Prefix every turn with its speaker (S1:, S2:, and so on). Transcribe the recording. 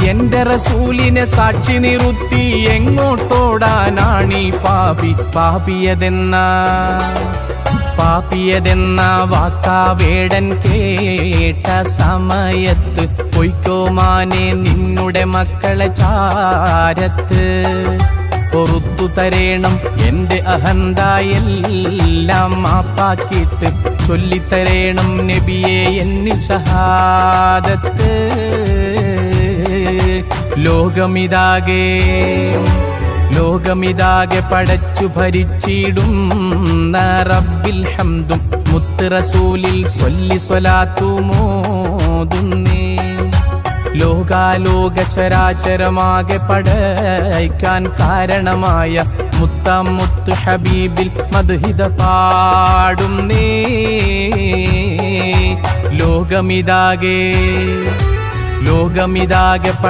S1: എന്റെ റസൂലിനെ സാക്ഷി നിർത്തി എങ്ങോട്ടോടാനാണീ പാപിയതെന്ന വാക്കാവേടൻ കേട്ട സമയത്ത് പൊയ്ക്കോമാനെ നിന്നുടെ മക്കളെ ചാരത്ത് പൊറുത്തു തരേണം എന്റെ അഹന്തായെല്ലാം മാപ്പാക്കിയിട്ട് ചൊല്ലിത്തരേണം നബിയെ എന്നിൽ ഷഹാദത്ത്. ലോകമിതാകെ പടച്ചു ഭരിച്ചിടുന്ന റബ്ബിൽ ഹംദും മുത്ത് റസൂലിൽ സ്വല്ലി സ്വലാത്തുമോതുന്നേ. ലോകാലോക ചരാചരമാകെ പടയ്ക്കാൻ കാരണമായ മുത്ത് ഹബീബിൽ മദ്ഹിദ പാടുന്നേ. ലോകമിതാകെ